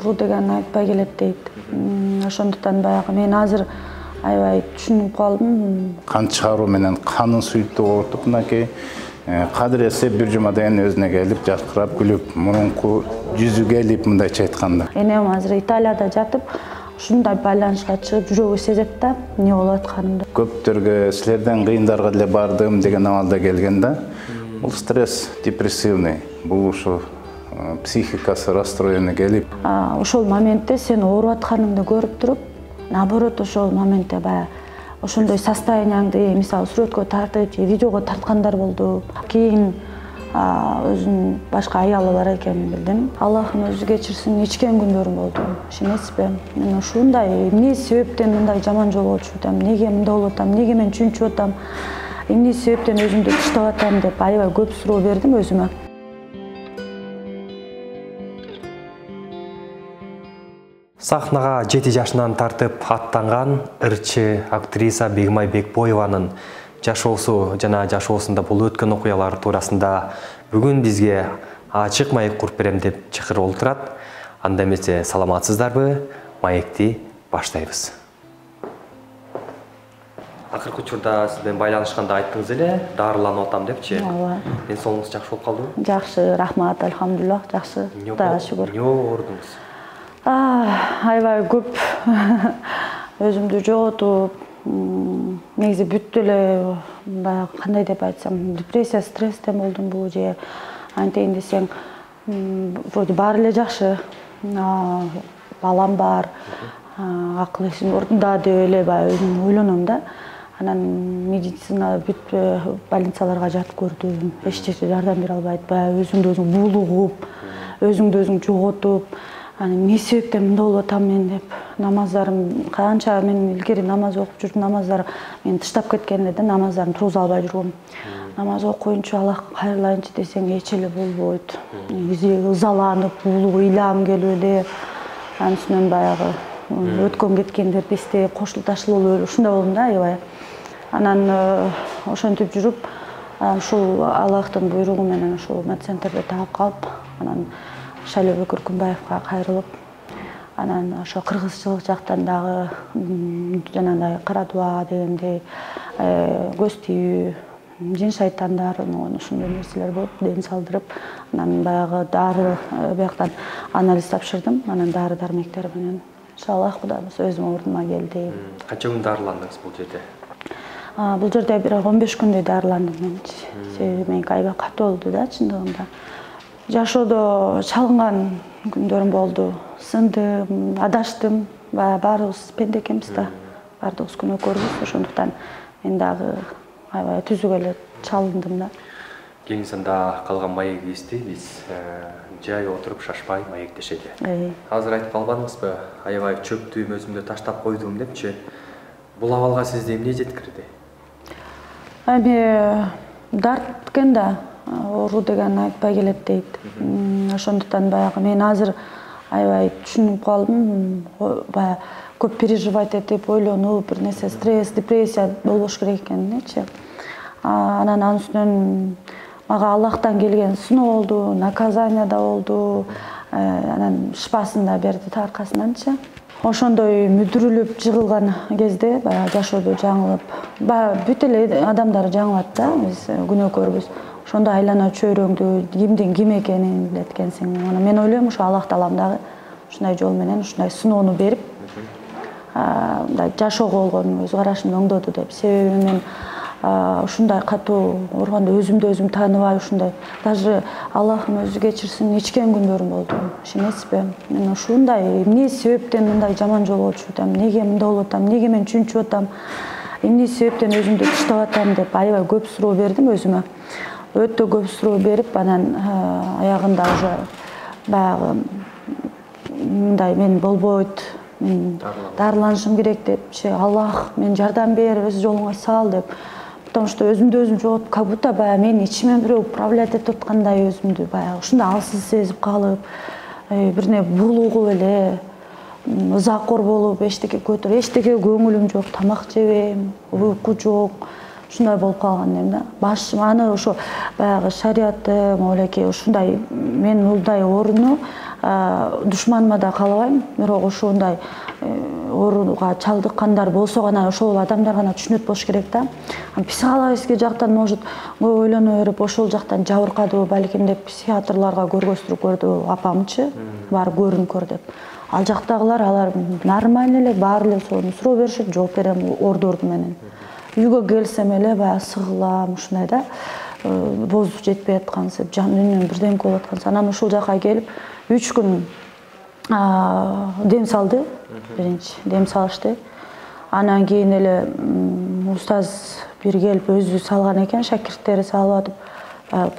оору деген айтпай келет дейт. Ошондуктан баягы мен азыр аябай түшүнүп калдым. Кан чыгаруу менен канын суюктугу ортуп мынакей кадыр эсе бир жумадан өзүнө келип жаркырап күлүп мурунку жүзү келип мындайча айтканда. Энем азыр Италияда жатып ушундай байланышка чыгып жүрөгү сезет да эмне болуп атканымды. Көптөргө силерден кыйындарга деле бардым деген абалда келген да. Бул стресс депрессивный, бул ушу психикасы расстроенный келип. Ошол моментте сен ооруп атканыңды көрүп туруп, наоборот ошол моментте баягы ошондой состоянияңды мисалы сүрөткө тартып, видеого тарткандар болду. Кийин өзүнүн башка аялы бар экенин билдим. Аллахым өзү кечирсин, ичкен күндөрүм болду. Ишенесизби? Мен ушундай эмне себептен мындай жаман жолго түшүп атам, неге мындай болуп атам, неге мен чүнчүп атам, эмне себептен өзүмдү таштап атам деп аябай көп суроо бердим өзүмө. Сахнага 7 жашынан тартып аттанган ырчы актриса Бегимай Бекбоеванын жашоосу жана жашоосунда бул өткөн окуялар туурасында бүгүн бизге ачык маек куруп берем деп чакырып отурат. Анда эмесе саламатсыздарбы? Маекти баштайбыз. Акыркы учурда сиз менен байланышканда айттыңыз эле, дарыланып атам депчи. Ооба. Ден соолугуңуз жакшы болуп калдыбы? Жакшы, рахмат, алхамдулилlah, жакшы. Кудайга шүгүр. Эмне оорудуңуз? Аябай көп өзүмдү жоготуп, негизи бүт эле баягы кандай деп айтсам, депрессия, стресстен болдум бул же антейин десең, вроде баары эле жакшы. Балам бар, акыл эсим ордунда деп эле баягы өзүм ойлоном да. Анан медицина бүт больницаларга жатып көрдүм. Эч нерсе жардам бере албайт, баягы өзүңдү өзүң булугуп, өзүңдү өзүң жоготуп, эмне себептен мындай болуп атам мен деп. Намаздарым канча мен илгери намаз окуп жүрдүм, намаздар мени тыштап кеткен эле да, намаздарын тургуза албай жүргөм. Намаз окуйнчу, Аллахка кайрылайынчы десең эч эле болбойт. Ызаланып, булуп, ыйлам келип эле. Анын үстүнөн баягы өткөн кеткендерди эстеп, кошулуп ташылып эле ушундай болдум да аябай. Анан ошентип жүрүп, ушул Аллахтын буйругу менен ушул медцентрде таап калып, анан Шайлоо Күркүнбаевга кайрылып, анан ошо кыргызчылык жактан дагы жанагындай кара дуа дегендей, көз тийүү, жин шайтандар, ушундай нерселер болуп, ден салдырып, анан баягы дары бияктан анализ тапшырдым, анан дары дармектер менен иншаллах Кудай буюрса өзүм ордума келди. Канча күн дарыландыңыз бул жерде? Бул жерде бир 15 күндөй дарыландым мен. Себеби меники аябай катуу болду да чындыгында. Жашоодо чалынган күндөрүм болду. Сындым, адаштым. Баарыбыз пенде экенбиз да. Баардыгыбыз күнөөкөрбүз. Ошондуктан мен дагы аябай түзүгө эле чалындым да. Кеңсинде калган маегибизди биз жай отуруп шашпай маектешели. Азыр айтып калбадыңызбы? Аябай чөптүм, өзүмдү таштап койдум депчи. Бул абалга сизди эмне жеткирди? Эми дарт экен да. Оору деген айтпай келет дейт. Ошондуктан баягы мен азыр аябай түшүнүп калдым. Баягы көп переживать этип, ойлонуп, бир нерсе стресс, депрессия болбош керек экенинчи. Анан анын үстүнөн мага Аллахтан келген сыноо болду, наказание да болду. Анан шифасын да берди аркасынанчы. Ошондой мүдүрүлүп жыгылган кезде баягы жашоодо жаңылып, баягы бүт эле адамдар жаңылат да, биз күнөөкөрбүз. Ошондо айлана чөйрөңдү, кимдин ким экенин билет экенсиң. Анан мен ойлойм, ошо Аллах таалам дагы ушундай жол менен ушундай сыноону берип, мындай жашоого болгон өз карашымды оңдоду деп. Себеби мен ушундай катуу ооруганда өзүмдү өзүм тааныбай, ушундай даже Аллахым өзү кечирсин, ичкен күндөрүм болду. Ишенесизби? Мен ушундай эмне себептен мындай жаман жолго түшүп атам, неге мындай болуп атам, неге мен чүнчүп атам, эмне себептен өзүмдү таштап атам деп аябай көп суроо бердим өзүмө. Өтө көп суроо берип, анан аягында уже баягы мындай мен болбойт, мен дарыланышым керек депчи, Аллах мен жардам бер, өз жолуңа сал деп. Потому что өзүмдү өзүм жоготуп, как будто баягы мен ичимен бирөө управлять этип аткандай өзүмдү баягы ушундай алсыз сезип калып, бирне булугуп эле, ызакор болуп, эчтеке көтөрүп, эчтеке көңүлүм жок, тамак жебейм, уйку жок. Ушундай болуп калган эми да. Башым аны ошо баягы шариятты, молеке ушундай мен мындай ооруну душманыма да каалабайм, бирок ушундай ооруга чалдыккандар болсо гана ошол адамдар гана түшүнөт болуш керек да. Психологический жактан может көп ойлоно берип ошол жактан жабыркадыбы балким деп психиатрларга көргөзтүрүп көрдү апамчы, барып көрүнүп көр деп. Ал жактагылар алар нормально эле, баары эле сону суроо беришет, жооп берем ордорду менен. Үйгө келсем эле баягы сыгылам, ушундай да. Бозу жетпей аткансып, жанымдан бирдемке болуп аткансып, анан ушул жака келип 3 күн дем салды. Биринчи дем салышты. Анан кийин эле устаз бир келип өзү салган экен, шакирттери салып атып,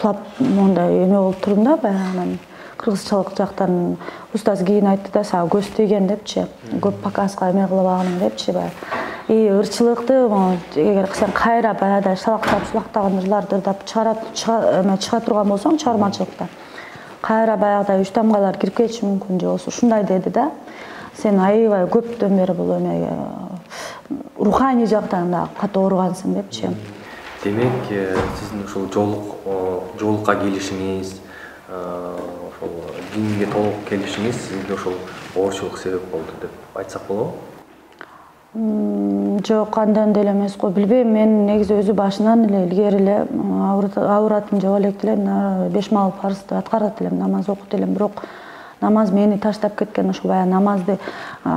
плап мондай эме болуп турдум да, баягы анан кыргызчалык жактан устаз кийин айтты да, сага көз тийген депчи, көп показга эме кылбагың депчи, баягы. Ырчылыкты эгер сен кайра баягыдай шалактаган ырларды ырдап чыга турган болсоң чыгармачылыкта, кайра баягыдай үч тамгалар кирип кетиши мүмкүн же болсо ушундай деди да. Сен аябай көптөн бери бул эмеге руханий жактан да катуу ооругансың депчи. Демек, сиздин ушул жоолукка келишиңиз, ошол динге толук келишиңиз сизге ошол оорчулук себеп болду деп айтсак болобу? Жок, андан деле эмес го, билбейм, мен негизи өзү башынан эле илгери эле ауратым жок элек эле 5 мал парызды аткарат элем, намаз окут элем, бирок намаз мени таштап кеткен. Ошо баягы намазды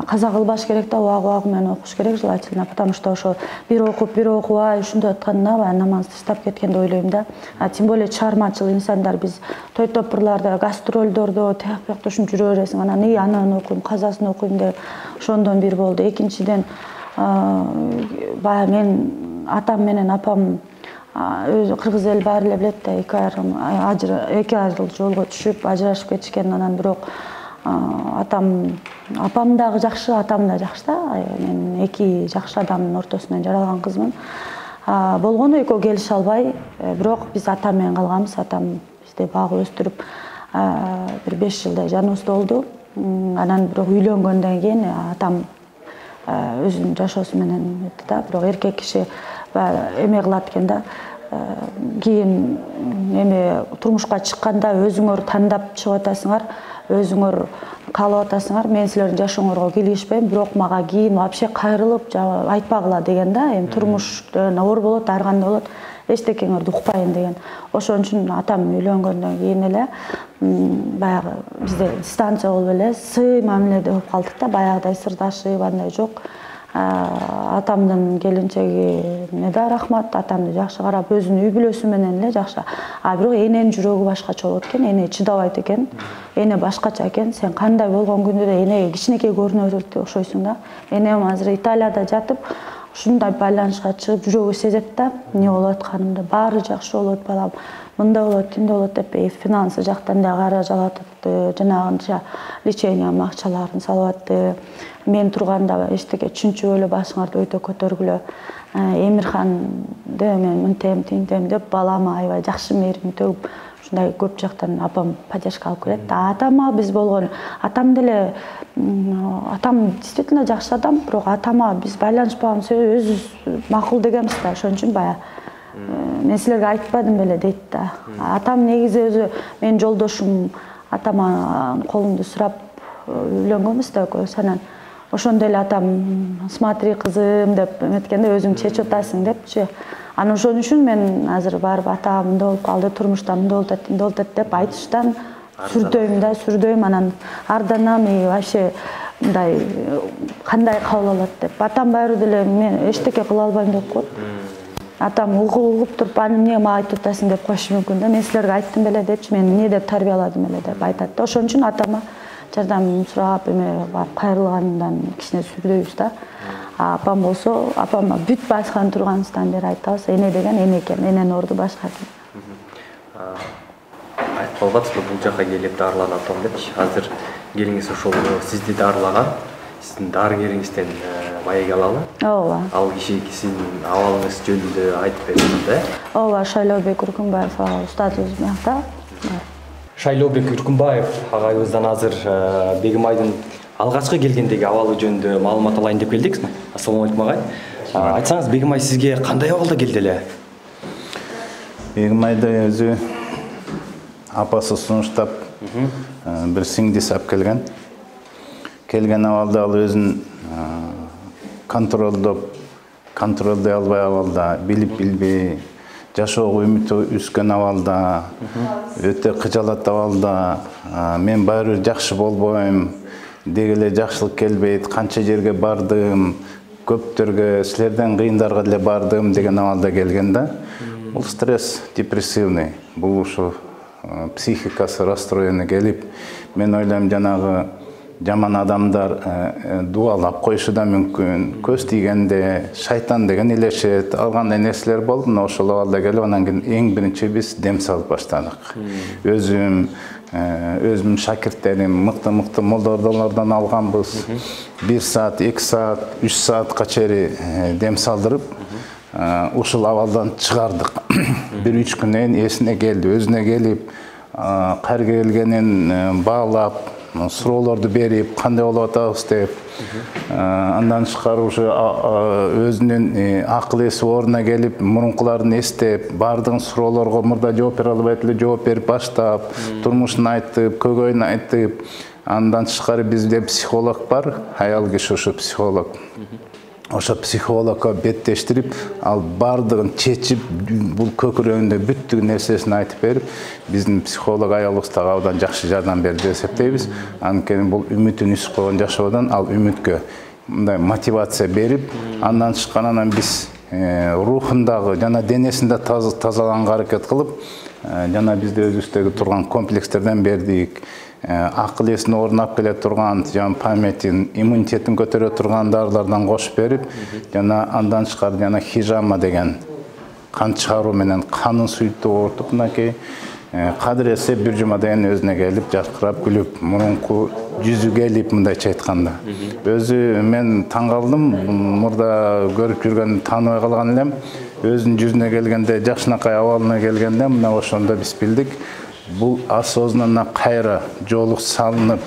каза кылбаш керек да, убагы менен окуш керек желательно, потому что ошо бир окубай ушундай атканда баягы намазды таштап кеткен деп ойлойм да. Тем более чыгармачыл инсандар, биз той топурларда, гастролдордо тияк биякта ушинтип жүрө бересиң, анан анан окуйм, казасын окуйм деп ошондон бир болду. Экинчиден баягы мен атам менен апам өзү кыргыз эл баары эле билет да, эки айрыл жолго түшүп ажырашып кетишкен. Анан бирок апам дагы жакшы, атам да жакшы да. Мен эки жакшы адамдын ортосунан жаралган кызмын. Болгону экөө келише албай, бирок биз атам менен калганбыз. Атам бизди багып өстүрүп бир 5 жылдай жаныбызда болду. Анан бирок үйлөнгөндөн кийин атам өзүнүн жашоосу менен өттү да, бирок эркек киши эме кылат экен да. Кийин эме турмушка чыкканда өзүңөр тандап чыгып атасыңар, өзүңөр каалап атасыңар. Мен силердин жашооңорго келишпейм, бирок мага кийин вообще кайрылып айтпагыла деген да. Эми турмуштан оор болот, ар кандай болот, эчтекеңерди укпайын деген. Ошон үчүн атам үйлөнгөндөн кийин эле баягы бизде дистанция болуп эле сый мамиледе болуп калдык да, баягыдай сырдашып андай жок. Атамдын келинчегине да рахмат, атамды жакшы карап, өзүнүн үй бүлөсү менен эле жакшы. Бирок эненин жүрөгү башкача болот экен, эне чыдабайт экен, эне башкача экен. Сен кандай болгон күндө да энеге кичинекей көрүнөт окшойсуң да. Энем азыр Италияда жатып, ушундай байланышка чыгып жүрөгү сезет да, эмне болуп атканымды, баары жакшы болот балам, мындай болот, тинде болот деп финансы жактан да каражалап атты, жанагынча лечение акчаларын салып атты. Мен турганда эчтеке түшүнчү эле башыңарды өтө көтөргүлө. Эмирханды мен мынтем, тинтем деп балама аябай жакшы мээрим төгүп, ушундай көп жактан апам поддержка алып келет. Атама биз болгон, атам деле, атам действительно жакшы адам, бирок атама биз байланышпаганыбыз өзүбүз макул дегенбиз да. Ошон үчүн баягы мен силерге айтпадым беле дейт да. Атам негизи өзү менин жолдошум, атама колумду сурап үйлөнгөнбүз да экөөбүз. Анан ошондо эле атам смотри кызым деп эметкенде өзүң чечип атасың депчи. Анан ошон үчүн мен азыр барып ата мындай болуп калды, турмушта мындай болуп атат, тинде болуп атат деп айтыштан сүрдөйм, анан арданам вообще мындай кандай кабыл алат деп. Атам баары деле мен эчтеке кыла албайм деп коет. Атам угуп туруп, эмне мага айтып атасың деп коюшу мүмкүн да. Мен силерге айттым беле депчи, мен эмне деп тарбияладым эле деп айтат да. Ошон үчүн атама жардам сурап эме барып кайрылгандан кичине сүрдөйбүз да. Апам болсо, апама бүт баскан турганыбыздан бери айтабыз, эне деген эне экен, эненин орду башка экен. Айтып калбатсызбы бул жака келип дарыланып атам депчи. Азыр келиңиз ошол сизди дарылаган, сиздин дарыгериңизден маек алалы. Ооба. Ал киши сиздин абалыңыз жөнүндө айтып берди да. Ооба, Шайлообек Үркүнбаев устазыбыз мыякта. Шайлообек Үркүнбаев агайыбыздан азыр Бегимайдын алгачкы келгендеги абалы жөнүндө маалымат алайын деп келдик. Ассалому алейкум агай. Айтсаңыз, Бегимай сизге кандай абалда келди эле? Бегимайды өзү апасы сунуштап Bir сиңдиси алып келген. Келген абалда ал өзүн контролдой албай абалда, билип-билбей, жашоого үмүтү үскөн абалда, өтө кыжалат абалда, мен баары бир жакшы болбойм, деги эле жакшылык келбейт, канча жерге бардым, көптөргө, силерден кыйындарга деле бардым деген абалда келген да. Бул стресс депрессивный, бул ушу психикасы расстроенный келип, мен ойлойм жанагы жаман адамдар дуалап коюшу да мүмкүн, көз тийгенде шайтан деген илешет, ал кандай нерселер болду, мына ошол абалда келип, анан кийин эң биринчи биз дем салып баштадык. Өзүмдүн шакирттерим, мыкты молдордолордон алганбыз. 1 саат, 2 саат, 3 саатка чейин дем салдырып, ушул абалдан чыгардык. 1-3 күнөн эсине келди, өзүнө келип, кайра келгенин баалап, суроолорду берип, кандай болуп атабыз деп, андан тышкары ушу өзүнүн акыл эси ордуна келип, мурункуларын эстеп, бардыгын суроолорго мурда жооп бере албайт эле жооп берип баштап, турмушун айтып, көйгөйүн айтып, андан тышкары бизде психолог бар, аял киши ушу психолог. Ошо психологко беттештирип, ал бардыгын чечип, бул көкүрөгүндө бүттүк нерсесин айтып берип, биздин психолог аялыбыз дагы абдан жакшы жардам берди деп эсептейбиз. Анткени бул үмүтүн үчүп койгон жашоодон ал үмүткө мындай мотивация берип, андан тышкан анан биз рухундагы жана денесинде тазаланганга аракет кылып, жана бизде өзүбүздөгү турган комплекстерден бердик. Акыл эсин ордуна алып келе турган, жана памятин, иммунитетин көтөрө турган дарылардан кошуп берип, жана андан тышкары жана хижама деген кан чыгаруу менен канын суйуттуп ортуп, мынакей кадыресе бир жума деген өзүнө келип, жаркырап күлүп, мурунку жүзү келип, мындайча айтканда. Өзү мен таң калдым, мурда көрүп жүргөн тааныбай калган элем. Өзүнүн жүзүнө келгенде, жакшынакай абалына келгенде, мына ошондо биз билдик. Бул осознанно кайра жолук салынып,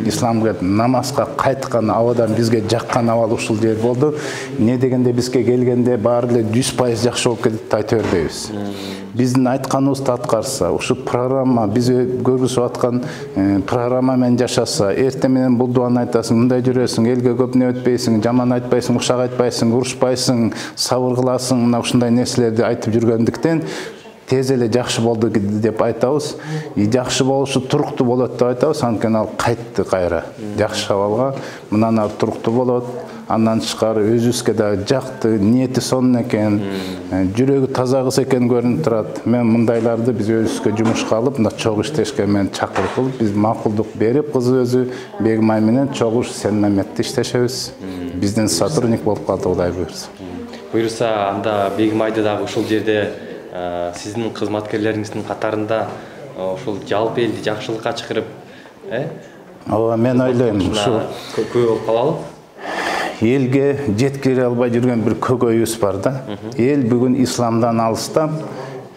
исламга намазга кайткан абадан бизге жаккан абал ушул жер болду. Не дегенде бизге келгенде баары эле 100% жакшы болуп кетет деп айта бербейбиз. Биздин айтканыбызды аткарса, ушу программа, биз көргөзүп аткан программа менен жашаса, эртең менен бул дуаны айтасың, мындай жүрөсүң, элге көп не өтпөйсүң, жаман айтпайсың, ушак айтпайсың, урушпайсың, сабыр кыласың, мына ушундай нерселерди айтып жүргөндүктен тез эле жакшы болду деп айтабыз. Жакшы болушу туруктуу болот деп айтабыз, анткени ал кайтты кайра. Жакшы абалга, мындан ары туруктуу болот. Андан тышкары өзүбүзгө да жакты, ниети сонун экен, жүрөгү таза кыз экен көрүнүп турат. Мен мындайларды биз өзүбүзгө жумушка алып, мына чогуу иштешке мен чакырып кылып, биз макулдук берип, кыз өзү Бегимай менен чогуу сенаметтүү иштешебиз. Биздин сотрудник болуп калды, Кудай буйрса. Буйрса, анда Бегимайды дагы ушул жерде сиздин кызматкерлериңиздин катарында ушул жалпы элди жакшылыкка чакырып, ооба, мен ойлойм, ушу көй болуп калалы. Элге жеткире албай жүргөн бир көкөйүбүз бар да. Эл бүгүн исламдан алыстап,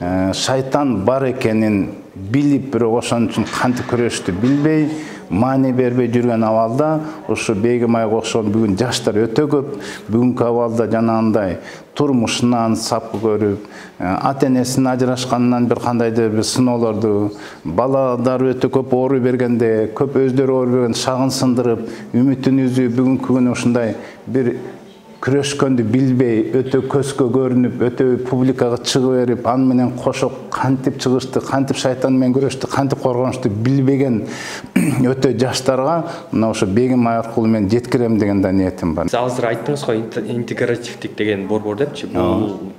шайтан бар экенин билип, бирок ошон үчүн кантип күрөштү билбей, маани бербей жүргөн абалда, ушу Бегимайга окшогон бүгүн жаштар өтө көп. Бүгүнкү абалда жанагындай турмушунан сапкы көрүп, ата-энесинен ажырашканынан бир кандайдыр бир сыноолорду, баладар өтө көп оору бергенде, көп өздөрү оору берген шагын сындырып, үмүтүн үзүп, бүгүнкү күнү ушундай бир күрөшкөндү билбей, өтө көзгө көрүнүп, өтө публикага чыгып берип, аны менен кошо кантип чыгышты, кантип шайтан менен күрөштү, кантип коргонушту билбеген өтө жаштарга мына ошо Бегимай аркылуу мен жеткирем деген да ниетим бар. Сиз азыр айттыңыз го, интегративдик деген борбор депчи. Бул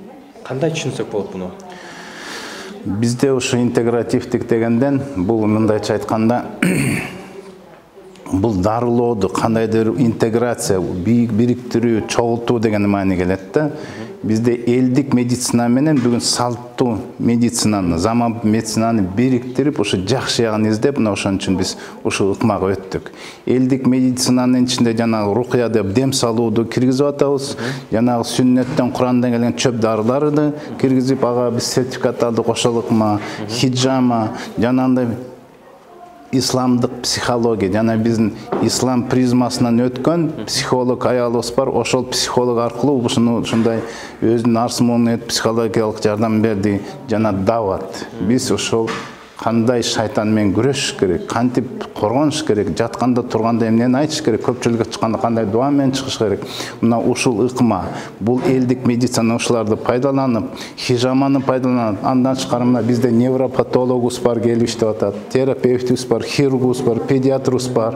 кандай түшүнсөк болот муну? Бизде ушу интегративдик дегенден бул мындайча айтканда бул дарылооду, кандайдыр интеграция, бириктирүү, чогултуу деген маани келет да. Бизде элдик медицина менен бүгүн салттуу медицинаны, заманбап медицинаны бириктирип, ушу жакшы ягын издеп, мына ошон үчүн биз ушу ыкмага өттүк. Элдик медицинанын ичинде жанагы рукуя деп дем салууду киргизип атабыз. Жанагы сүннеттен, Курандан келген чөп дарыларды киргизип, ага биз сертификат алдык, ошол ыкма, хиджама, жанагындай исламдык психология, жана биздин ислам призмасынан өткөн психолог аялыбыз бар. Ошол психолог аркылуу ушундай өзүнүн арзымын психологиялык жардам берди, жана дават. Биз ошол кандай шайтан менен күрөшүш керек, кантип коргонуш керек, жатканда турганда эмнени айтыш керек, көпчүлүккө чыкканда кандай дуа менен чыгыш керек. Мына ушул ыкма, бул элдик медицина ушуларды пайдаланып, хижаманы пайдаланып, андан тышкары мына бизде невропатологубуз бар келип иштеп атат, терапевтибиз бар, хирургубуз бар, педиатрыбыз бар.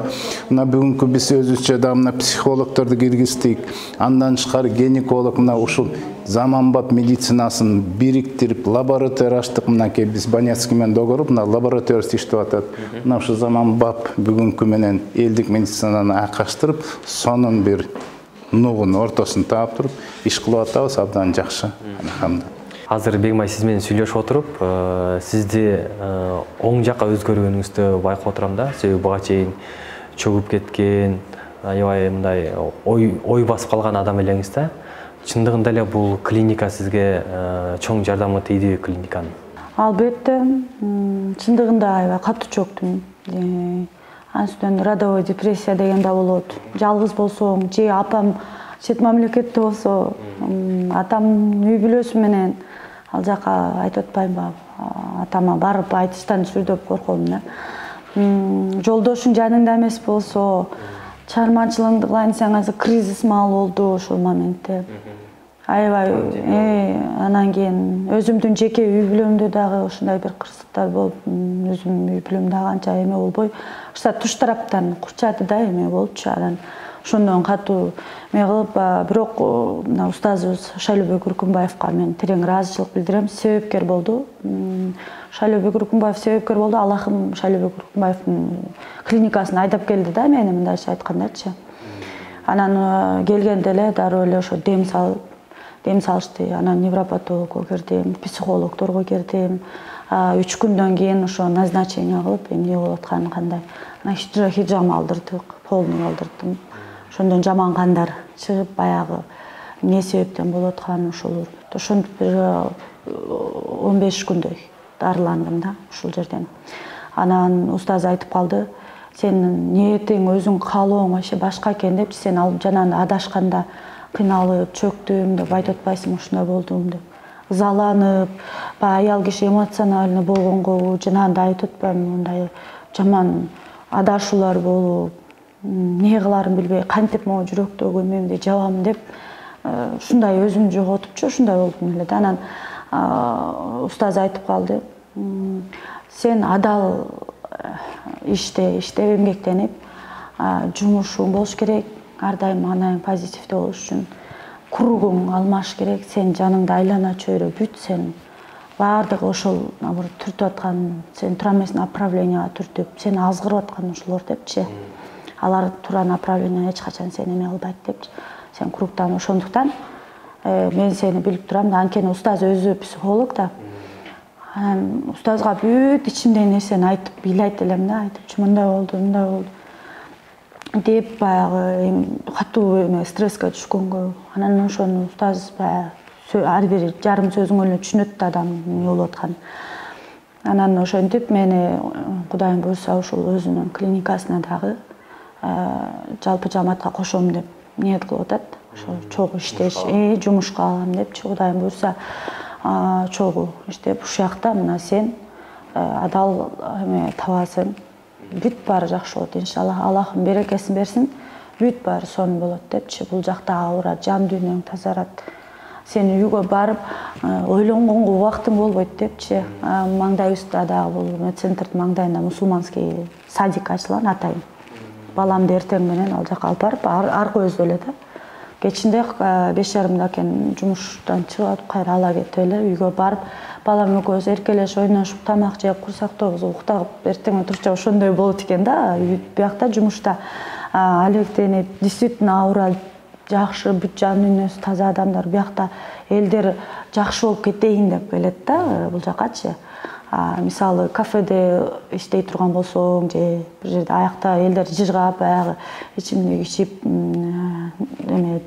Мына бүгүнкү биз өзүбүзчө да мына психологдорду киргиздик. Андан тышкары гинеколог, мына ушул заманбап медицинасын бириктирип, лаборатория ачтык. Мынакей биз Банецкий менен догоруп, мына лабораториясы иштеп атат. Мына ушу заманбап бүгүнкү менен элдик медицинаны айкаштырып, сонун бир нугун ортосун таап туруп, иш кылып атабыз, абдан жакшы. Азыр Бегмай сиз менен сүйлөшүп отуруп, сизди оң жакка өзгөргөнүңүздү байкап отурам да. Себеби буга чейин чөгүп кеткен, аябай мындай ой басып калган адам элеңиз да. Чындыгында эле бул клиника сизге чоң жардамы тийди клиниканын? Албетте, чындыгында аябай катуу чөктүм. Анын родовой депрессия деген да болот. Жалгыз болсоң, же апам чет мамлекетте болсо, атам үй бүлөсү менен ал жака айтып атпайбы, атама барып айтыштан сүрдөп корком да. Жолдошуң жаныңда эмес болсо, чыгармачылыгыңды кылайын десең, азыр кризис маал болду ошол моментте. Аябай, анан кийин өзүмдүн жеке үй бүлөмдө дагы ушундай бир кырсыктар болуп, өзүм үй бүлөм дагы анча эме болбой, ушта туш тараптан курчады да эме болчу. Анан ошондон катуу эме кылып, бирок мына устазыбыз Шайлообек Үркүнбаевка мен терең ыраазычылык билдирем. Себепкер болду. Шайлообек Үркүнбаев себепкер болду. Аллахым Шайлообек Үркүнбаевдин клиникасын айдап келди да, мени мындайча айткандачы. Анан келгенде эле дароо эле ошо дем салышты. Анан невропатологко кирдим, психологдорго кирдим. 3 күндөн кийин ошо назначение кылып, эмне болуп атканын кандай. Хижама алдырдык, полный алдырдым. Ошондон жаман кандар чыгып, баягы эмне себептен болуп атканын ошолор. Ошентип 15 күндөй дарыландым да ушул жерден. Анан устаз айтып калды, сенин ниетиң, өзүң каалооң вообще башка экен деп, сен алып жанагы адашканда кыйналып, чөктүм деп айтып атпайсың, ушундай болдум деп. Ызаланып, аял киши эмоциональный болгонго, жанагындай айтып атпаймынбы, мындай жаман адашуулар болуп, эмне кыларын билбей, кантип могу жүрөктөгү эмемди жабам деп, ушундай өзүмдү жоготупчу, ушундай болдум эле да. Анан устаз айтып калды, сен адал иштеп, эмгектенип, жумушуң болуш керек, ар дайым анайын позитивде болуш үчүн кругуң алмаш керек, сен жаныңда айлана чөйрө бүт, сен баардыгы ошол түртүп аткан, сен тура эмес направленияга түртүп, сени азгырып аткан ошолор депчи. Алар туура направление эч качан сени эме кылбайт депчи. Сен кругтан, ошондуктан мен сени билип турам. Анткени устаз өзү психолог да. Анан устазга бүт ичимдеги нерсени айтып, ыйлайт элем да, айтып, мындай болду, мындай болду деп, баягы катуу эме стресске түшкөнгө. Анан ошону устаз ар бир жарым сөзүң эле түшүнөт да, адам эмне болуп атканын. Анан ошентип мени Кудайым буйрса ушул өзүнүн клиникасына дагы жалпы жамаатка кошом деп ниет кылып атат. Ошо чогуу иштеш, жумушка алам депчи, Кудайым буйрса чогуу иштеп, ушул жакта мына сен адал эме табасың. Бүт баары жакшы болот иншалла. Аллахым берекесин берсин. Бүт баары сонун болот депчи. Бул жакта ауырат, жан дүйнөң тазарат. Сен үйгө барып ойлонгонго убактың болбойт депчи. Маңдайыбызда дагы бул центрдин маңдайында мусулманский садик ачылган, атайын. Баламды эртең менен ал жака алып барып, ар көздө эле да. Кечинде 5:30 экен жумуштан чыгып, кайра ала кетип эле үйгө барып, балам экөөбүз эркелешип, ойношуп, тамак жеп, курсактообуз уктап, эртең турча ошондой болот экен да. Биякта жумушта алектенип, действительно ауырат, жакшы, бүт жан дүйнөсү таза адамдар, биякта элдер жакшы болуп кетейин деп келет да, бул жакачы. Мисалы кафеде иштей турган болсоң, же бир жерде аякта элдер жыжгап, баягы ичимдик ичип, эме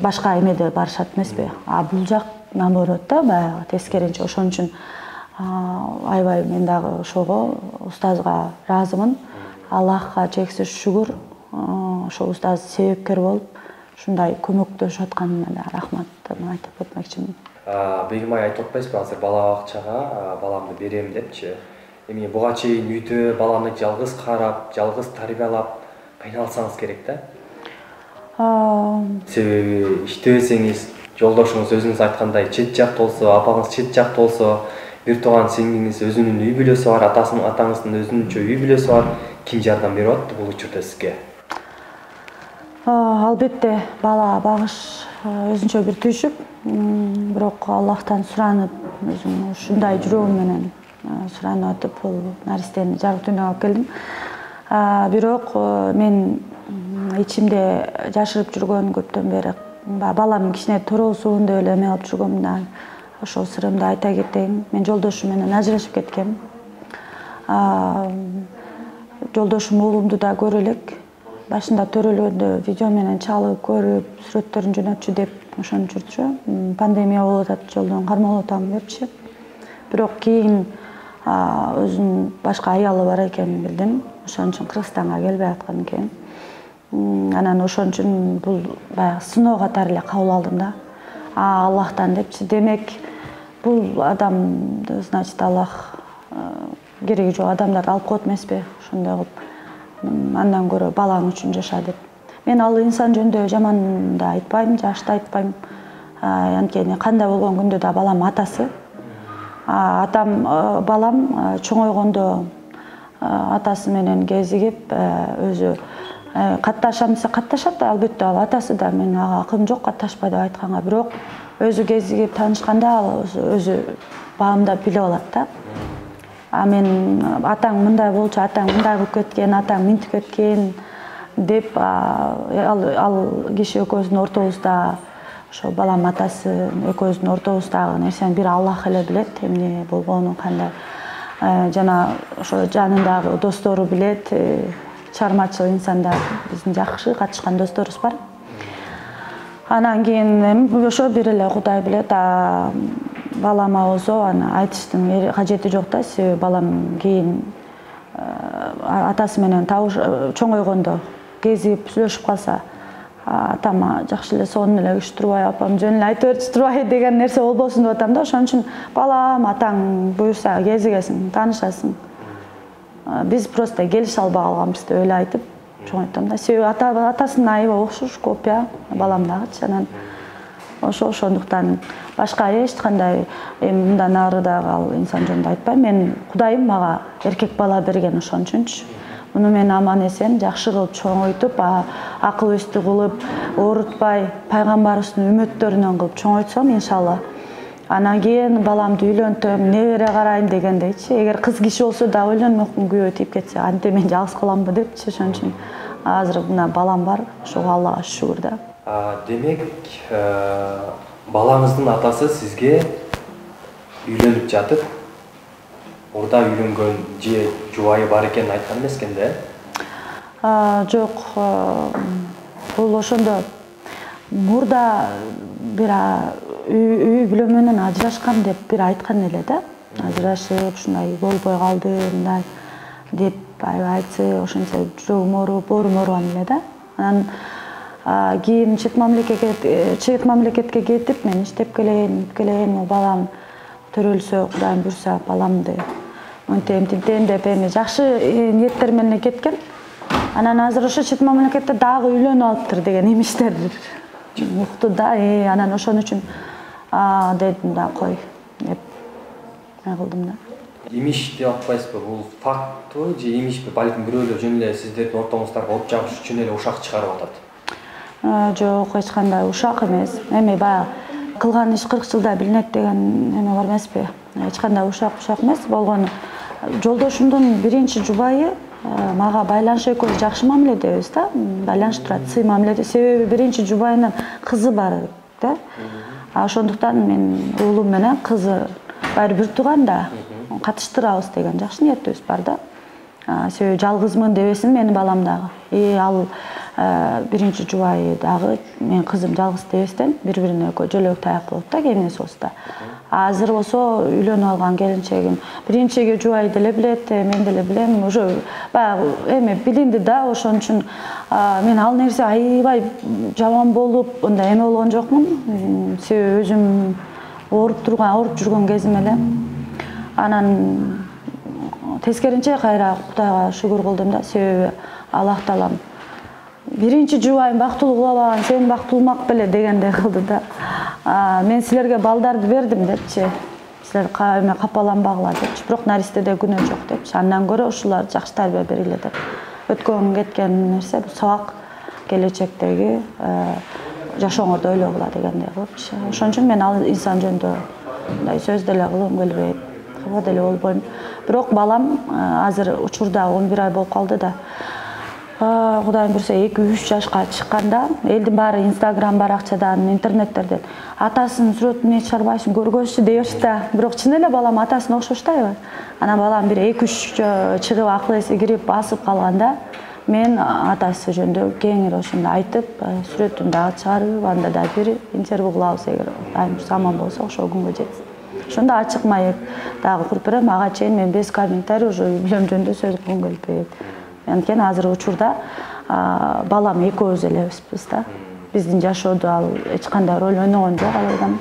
башка эмеде барышат эмеспи? Бул жак наоборот да, баягы тескеринче. Ошон үчүн аябай мен дагы ошого устазга ыраазымын. Аллахка чексиз шүгүр, ошол устаз себепкер болуп, ушундай көмөктөшүп атканына да рахматтын айтып өтмөкчүмүн. Бегимай айтып атпайсызбы, азыр бала бакчага баламды берем депчи. эми буга чейин үйдө баланы жалгыз карап, жалгыз тарбиялап кыйналсаңыз керек да. Себеби иштебесеңиз, жолдошуңуз өзүңүз айткандай чет жакта болсо, апаңыз чет жакта болсо, бир тууган сиңдиңиз өзүнүн үй бүлөсү бар, атаңыздын өзүнчө үй бүлөсү бар. Ким жардам берип атты бул учурда сизге? Албетте бала багыш өзүнчө бир түйшүк, бирок Аллахтан суранып, өзүм ушундай жүрөгүм менен суранып атып, бул наристени жарык дүйнөгө алып келдим. Бирок мен ичимде жашырып жүргөн көптөн бери балам кичине туруусун деп эле эме алып жүргөмүн. Ошол сырымды айта кетейин. Мен жолдошум менен ажырашып кеткем. Жолдошум уулумду да көрө элек. Башында төрөлгөндө видео менен чалып, көрүп, сүрөттөрүн жөнөтчү деп ошону жүрчү. Пандемия болуп атат, жолдон кармалып атам депчи. Бирок кийин өзүнүн башка аялы бар экенин билдим. Ошон үчүн Кыргызстанга келбей аткан экен. Анан ошон үчүн бул баягы сыноо катары эле кабыл алдым да. Аллахтан депчи. Демек, бул адамды, значит, Аллах кереги жок адамдарды алып коет эмеспи? Ошондой кылып, андан көрө балаң үчүн жаша деп. Мен ал инсан жөнүндө жаман да айтпайм, жакшы да айтпайм. Анткени кандай болгон күндө да балам атасы. Балам чоңойгондо атасы менен кезигип, өзү катташам десе катташат, албетте ал атасы да, мен ага акым жок катташпа деп айтканга, бирок өзү кезигип таанышканда ал өзү баамдап билип алат да. Мен атаң мындай болчу, атаң мындай кылып кеткен, атаң минтип кеткен деп ал киши экөөбүздүн ортобузда, ошо балам атасы экөөбүздүн ортобуздагы нерсени бир Аллах эле билет, эмне болгонун, кандай. Жана ошо жанындагы достору билет, чыгармачыл инсандар, биздин жакшы катышкан досторубуз бар. Анан кийин ошо бир эле Кудай билет. Балама болсо аны айтыштын кажети жок да, себеби балам кийин атасы менен чоңойгондо кезип сүйлөшүп калса, атама жакшы эле сонун эле киши турбай, апам жөн эле айтып берчү турбай деген нерсе болбосун деп атам да. Ошон үчүн балам, атаң буюрса кезигесиң, таанышасың. Биз просто келише албай калганбыз деп эле айтып чоңойтам да. Себеби атасынын айыбы окшош, копия баламдагычы. Анан ошондуктан башка эч кандай мындан ары дагы ал инсан жөнүндө айтпайм. Мен Кудайым мага эркек бала берген, ошон үчүнчү. Муну мен аман эсен жакшы кылып чоңойтуп, акыл өстү кылып, оорутпай, пайгамбарыбыздын үмөттөрүнөн кылып чоңойтсом, иншалла. Анан кийин баламды үйлөнтөм, небере карайм дегендейчи. Эгер кыз киши болсо да үйлөнмөкмүн, күйөө тийип кетсе, антип мен жалгыз каламбы депчи. Ошон үчүн азыр мына балам бар, ошого Аллага шүгүр да. Демек, балаңыздын атасы сизге үйлөнүп жатып, орда үйлөнгөн же жубайы бар экенин айткан эмес экен да? Жок, бул ошондо мурда бир үй бүлө менен ажырашкан деп бир айткан эле да. Ажырашып, ушундай болбой калды, мындай деп айтсы, ошентсе жүрөгүм оорубан эле да. Анан кийин чет мамлекетке кетип, мен иштеп келейин, балам төрөлсө, Кудайым буйрса, баламды монтейм, тинтейм деп эми жакшы ниеттер менен кеткен. Анан азыр ошо чет мамлекетте дагы үйлөнүп алыптыр деген имиштер укту да. Анан ошон үчүн дедим да, кой деп кылдым да. Имиш деп атпайсызбы? Бул фактбы же имишпи? Балким бирөөлөр жөн эле сиздердин ортоңуздарга от жагыш үчүн эле ушак чыгарып атат. Жок, эч кандай ушак эмес. Эми баягы кылган иш 40 жылда билинет деген эме бар эмеспи? Эч кандай ушак эмес. Болгону жолдошумдун биринчи жубайы мага байланыш, экөөбүз жакшы мамиледебиз да. Байланыш турат, сый мамиледе. Себеби биринчи жубайынын кызы бар да. Ошондуктан мен уулум менен кызы баары бир тууган да, катыштырабыз деген жакшы ниетибиз бар да. Себеби жалгызмын дебесин менин балам дагы. Ал биринчи жубайы дагы мен кызым жалгыз дебестен бири-бирине экөө жөлөк таяк болот да, кемине соста. Азыр болсо үйлөнүп алган келинчегим биринчиги жубай деле билет, мен деле билем, уже баягы эме билинди да. Ошон үчүн мен ал нерсе аябай жаман болуп, ындай эме болгон жокмун. Себеби өзүм ооруп жүргөн кезим эле. Анан тескеринче кайра Кудайга шүгүр кылдым да, себеби Аллах Таалам биринчи жубайым бактылуу кылабаган, сен бактылмак беле дегендей кылды да. Мен силерге балдарды бердим депчи. Силер капаланбагыла депчи. Бирок наристеде күнөө жок депчи. Андан көрө ушулар жакшы тарбия бериле деп. Өткөн кеткен нерсе бул сабак келечектеги жашооңорду ойлогула дегендей кылыпчы. Ошон үчүн мен ал инсан жөнүндө мындай сөз деле кылгым келбейт. Капа деле болбойм. Бирок балам азыр учурда 11 ай болуп калды да. Кудайым бурса 2-3 жашка чыкканда элдин баары Instagram баракчадан, интернеттерден атасынын сүрөтүн эч чыгарбайсың, көргөзчү дейбиш да. Бирок чын эле балам атасына окшоштайбы? Анан балам бир 2-3 чыгып акыл эси кирип басып калганда мен атасы жөнүндө кеңири ошондо айтып, сүрөтүн дагы чыгарып, анда да бир интервью кылабыз эгер Кудайым бурса аман болсо ошол күнгө жетсин. Ошондо ачык маек дагы куруп берем. Ага чейин мен без комментарий уже билем жөнүндө сөз кылгым келбейт. Анткени азыр учурда балам экөөбүз элебизбиз да. Биздин жашоодо ал эч кандай роль ойногон жок. Ал адам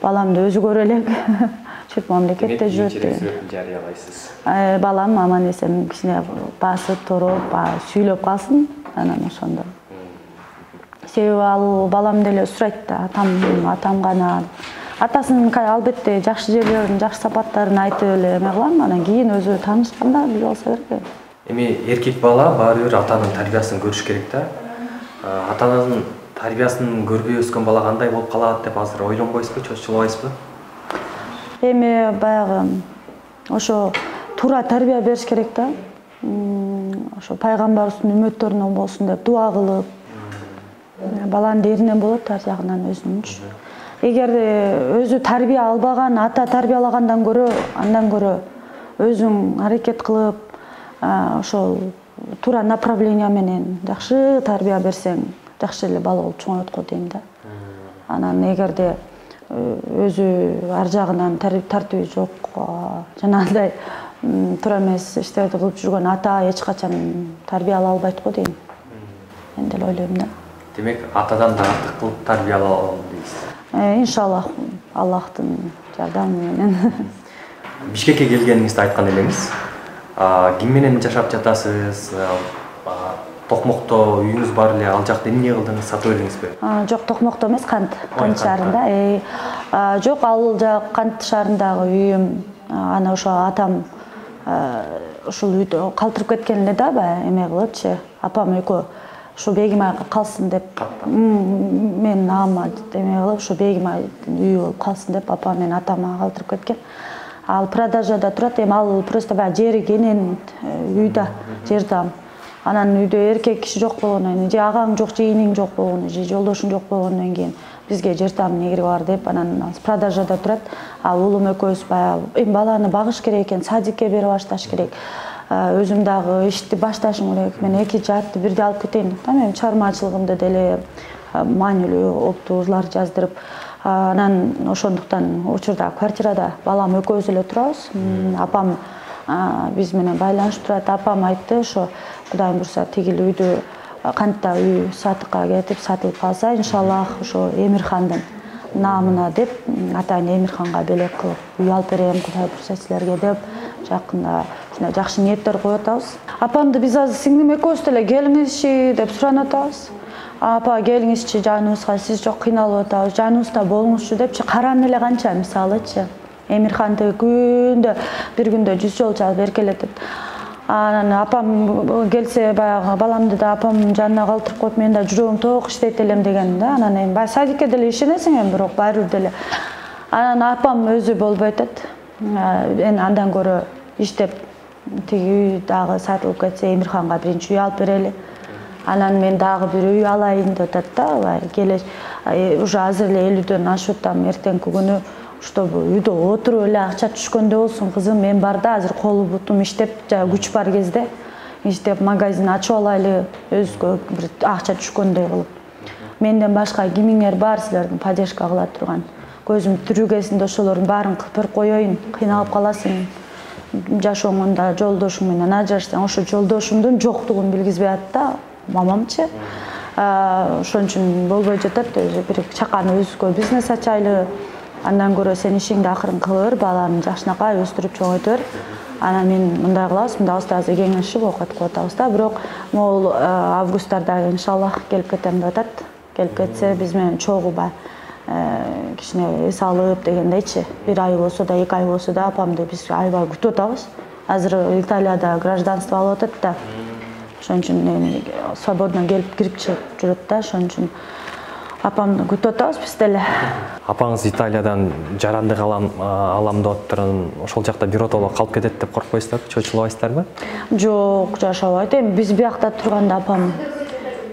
баламды өзү көрө элек. Чет мамлекетте жүрөт деген. Жарыялайсыз. Балам аман эсен кичине басып, туруп, сүйлөп калсын, анан ошондо. Себеби ал балам деле сурайт да, атам гана. Атасынын албетте жакшы жерлерин, жакшы сапаттарын айтып эле эме кылам, анан кийин өзү таанышканда билип алса керек. Эми эркек бала баары бир атанын тарбиясын көрүш керек да. Атанын тарбиясын көрбөй өскөн бала кандай болуп калат деп азыр ойлонбойсузбу, чочулабайсызбы? Эми баягы ошо туура тарбия бериш керек да. Ошо пайгамбарыбыздын үмөттөрүнөн болсун деп дуа кылып, баланын деринен болот ар жагынан өзүнүнчү. Эгер өзү тарбия албаган, ата тарбиялагандан көрө, андан көрө өзүң аракет кылып, ошол туура направление менен жакшы тарбия берсең, жакшы эле бала болуп чоңойт го дейм да. Анан эгерде өзү ар жагынан тартиби жок, жанагындай туура эмес иштерди кылып жүргөн ата эч качан тарбия ала албайт го дейм. Мен деле ойлойм да. Демек, атадан да артык кылып тарбия ала алам дейсиз. Иншаллах, Аллахтын жардамы менен. Бишкекке келгениңизди айткан элеңиз. Ким менен жашап жатасыз? Токмокто үйүңүз бар эле, ал жакта эмне кылдыңыз, сатып элдиңизби? Жок, Токмокто эмес, Кант шаарында. Жок, ал жак Кант шаарындагы үйүм. Ана ошо атам ушул үйдө калтырып кеткен эле да, баягы эме кылыпчы. Апам экөө ушу Бегимай калсын деп, мен ама эме кылып, ушу Бегимай үйү болуп калсын деп апам менен атама калтырып кеткен. Ал продажада турат, эми ал просто баягы жери кенен үйдө жер дам. Анан үйдө эркек киши жок болгондон кийин, же агаң жок, же иниң жок болгондон, же жолдошуң жок болгондон кийин бизге жер дам негири бар деп, анан продажада турат. Ал уулум экөөбүз баягы эми баланы багыш керек экен, садикке берип башташ керек. Өзүм дагы ишти башташым керек. Мен 2 жаатты бирдей алып кетейин деп, мен чыгармачылыгымды деле маанилүү оптурлар жаздырып, анан ошондуктан учурда квартирада балам экөөбүз эле турабыз. Апам биз менен байланышып турат. Апам айтты, ошо Кудайым бурса тигил үйдү кантта үй сатыкка кетип сатылып калса, иншаллах ошо Эмирхандын наамына деп, атайын Эмирханга белек кылып үй алып берем, Кудай бурса силерге деп, жакында ушундай жакшы ниеттер коюп атабыз. Апамды биз азыр сиңдим экөөбүз деле келиңизчи деп суранып атабыз. Апа келиңизчи жаныбызга, сиз жок кыйналып атабыз, жаныбызда болуңузчу депчи каран эле канча мисалычы. Эмирханды күндө бир күндө 100 жолу чалып эркелетет. Анан апам келсе баягы баламды да апамдын жанына калтырып коюп, мен да жүрөгүм ток иштейт элем деген да. Анан эми баягы садикке деле ишенесиң эми, бирок баары бир деле. Анан апам өзү болбой атат. Эми андан көрө иштеп тиги үй дагы сатылып кетсе, Эмирханга биринчи үй алып берели. Анан мен дагы бир үй алайын деп атат да. Келеш уже азыр эле 50дөн ашып атам, эртеңки күнү чтобы үйдө отуруп эле акча түшкөндө болсун, кызым, мен бар да азыр колу бутум иштеп, күч бар кезде иштеп магазин ачып алайлы, өзгө бир акча түшкөндөй кылып. Менден башка кимиңер бар силердин поддержка кыла турган? Көзүм тирүү кезинде ошолордун баарын кыпырып коеюн, кыйналып каласың. Жашооңда жолдошуң менен ажырашсаң, ошо жолдошумдун жоктугун билгизбей атат да, мамамчы. Ошон үчүн болбой жатат, өзү бир чакан өзгө бизнес ачайлы. Андан көрө сен ишиңди акырын кылып, баланы жакшынакай өстүрүп чоңойтор. Анан мен мындай кылабыз, мындай азыр кеңешип окуп атабыз да. Бирок могул августтарда иншаллах келип кетем деп атат. Келип кетсе биз менен чогуу кичине эс алып дегендейчи. 1 ай болсо да, 2 ай болсо да апамды биз аябай күтүп атабыз. Азыр Италияда гражданство алып атат да. Ошон үчүн свободно келип кирип чыгып жүрөт да. Ошон үчүн апамды күтүп атабыз биз деле. Апаңыз Италиядан жарандык алам деп атырын, ошол жакта биротоло калып кетет деп коркпойсуздарбы, чочулабайсыздарбы? Жок, жашабайт. Эми биз биякта турганда апам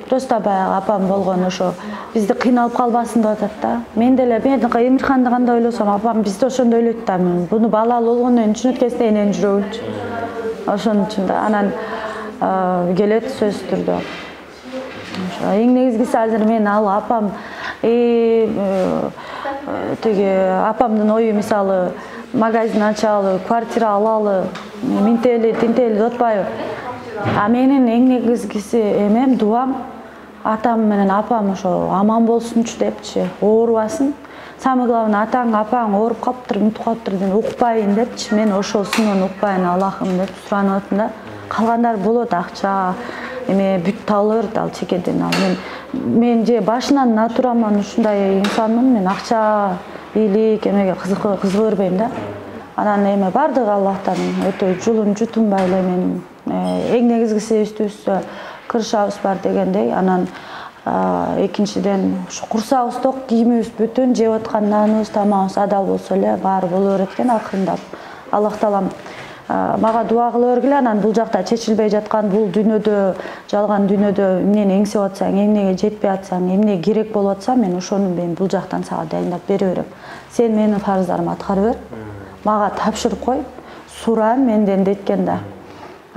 просто баягы апам болгон ошо бизди кыйналып калбасын деп атат да. Мен деле Эмирханды кандай ойлосом, апам бизди ошондой ойлойт да. Буну балалуу болгондон кийин түшүнөт экенсиң, энен жүрөгүнчү. Ошон үчүн да анан келет сөзсүз түрдө. Эң негизгиси азыр мен апам тиги апамдын ою мисалы магазин ачалы, квартира алалы, минтели, тинтели деп атпайбы. Менин эң негизгиси эмем дуам атам менен апам ошо аман болсунчу депчи, оорубасын. Самый главный атаң, апаң ооруп калыптыр, мынтип калыптыр деп укпайын депчи. Мен ошол сынын укпайын Аллахым деп суранып атам да. Калгандар болот, акча эме бүт талыр дал чекеден ал. Мен же башынан натураман ушундай инсанмын, мен акча, бийлик эмеге кызыга бербейм да. Анан эме бардыгы Аллахтан өтө жулун жутунбай эле мен эң негизгиси үстүбүзгө кырышабыз бар дегендей. Анан экинчиден ушу курсагыбыз ток, кийимибиз бүтүн, жеп аткан наныбыз, тамагыбыз адал болсо эле баары боло берет экен акырындап. Аллах таалам мага дуа кыла бергиле. Анан бул жакта чечилбей жаткан, бул дүйнөдө, жалган дүйнөдө эмнени эңсеп атсаң, эмнеге жетпей атсаң, эмне керек болуп атса, мен ошону бул жактан сага дайындап бере берем. Сен менин фарыздарымды аткара бер. Мага тапшырып кой. Суран менден дейт да.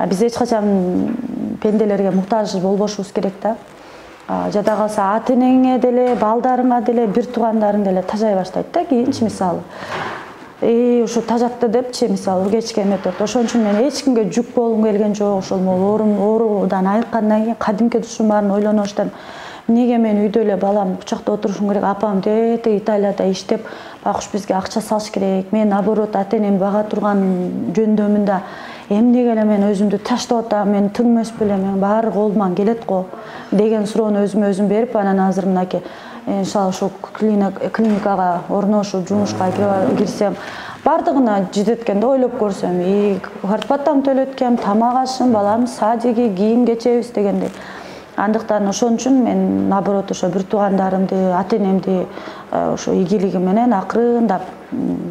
Биз эч качан пенделерге муктаж болбошубуз керек да. Жада калса ата-энеңе деле, балдарыңа деле, бир туугандарың деле тажай баштайт да кийинчи мисалы. Ушу тажатты депчи мисалы кечке метод. Ошон үчүн мен эч кимге жүк болгум келген жок. Ошол оорудан айыккандан кийин кадимки тушум баарын ойлоно баштадым. Неге мен үйдө эле балам кучакта отурушум керек? Апам дети Италияда иштеп, байкуш бизге акча салыш керек. Мен наоборот ата-энемди бага турган жөндөмүн да эмнеге эле мен өзүмдү таштап атам, мен тың эмес белем, мен баары колуман келет го деген суроону өзүмө өзүм берип, анан азыр мынакей иншалла ошо клиникага орношуп жумушка кирсем, бардыгына жетет экен да ойлоп көрсөм. Квартплатам төлөйт экен, тамак ашым, балам садиги, кийим кечебиз дегендей. Андыктан ошон үчүн мен наоборот ошо бир туугандарымды, ата-энемди ошо ийгилигим менен акырындап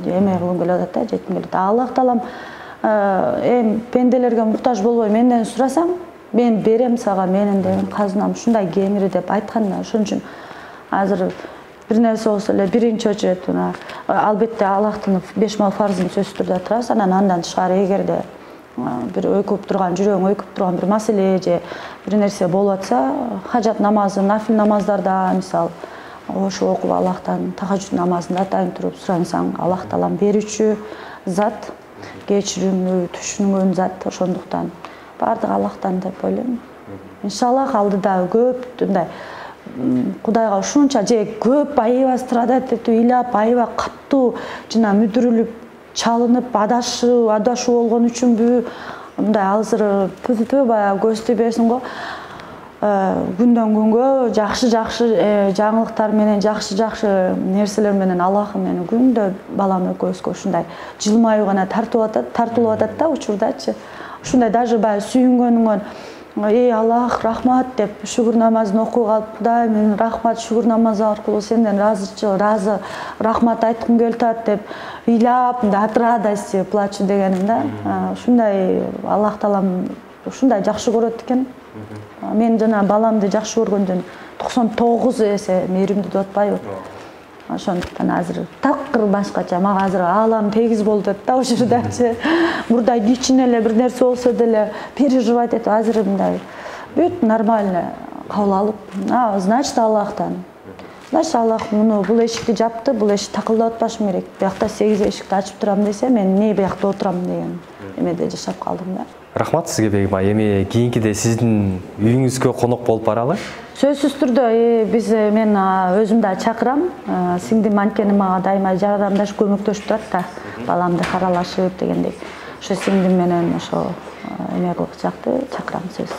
эме кылгым келип атат да, жетким келет. Аллах таалам пенделерге муктаж болбой менден сурасаң, мен берем сага, менин деген казынам ушундай кемири деп айткан да. Ошон үчүн азыр бир нерсе болсо эле биринчи очередь албетте Аллахтын 5 мал фарзын сөзсүз түрдө атырабыз. Андан тышкары эгерде бир өйкүп турган, жүрөгүң өйкүп турган бир маселе же бир нерсе болуп атса, хажат намазы, нафил намаздарда мисал ошо окуп Аллахтан тахажжуд намазында атайын туруп сурансаң, Аллах таалам берүүчү зат, кечирүүнү түшүнгөн зат. Ошондуктан бардыгы Аллахтан деп ойлойм. Иншаллах алдыда көп мындай Кудайга ушунча же көп аябай страдать этип, ыйлап, аябай катуу жана мүдүрүлүп, чалынып, адашуу болгон үчүнбү, мындай азыр баягы көз тийбесин го. Күндөн күнгө жакшы жаңылыктар менен, жакшы нерселер менен Аллахым менен күндө балам экөөбүзгө ушундай жылмаюу гана тартылып атат да учурдачы. Ушундай даже баягы сүйүнгөнүңөн Аллах рахмат деп шүгүр намазын окуп калып, Кудай мен рахмат шүгүр намазы аркылуу сенден разы рахмат айткым келип атат деп ыйлап, от радости плачу дегеним да. Ушундай Аллах таалам ушундай жакшы көрөт экен. Мен жана баламды жакшы көргөндөн 99 эсе мээримдүү деп атпайбы. Ошондуктан азыр такыр башкача, мага азыр аалам тегиз болду деп да ушурдачы. Мурда кичине эле бир нерсе болсо деле переживать этип, азыр мындай бүт нормально кабыл алып, значит Аллахтан. Значит Аллах бул эшикти жапты, бул эшик такылдап атпашым керек. Биякта 8 эшикти ачып турам десе, мен эмне биякта отурам деген эмеде жашап калдым да. Рахмат сизге Бегим айым. Эми кийинкиде сиздин үйүңүзгө конок болуп баралы. Сөзсүз түрдө мен өзүм да чакырам. Сиңдим анткени мага дайыма жардамдашып көмөктөшүп турат да, баламды каралашып дегендей. ошо сиңдим менен ошо эме кылып чакты чакырам сөз.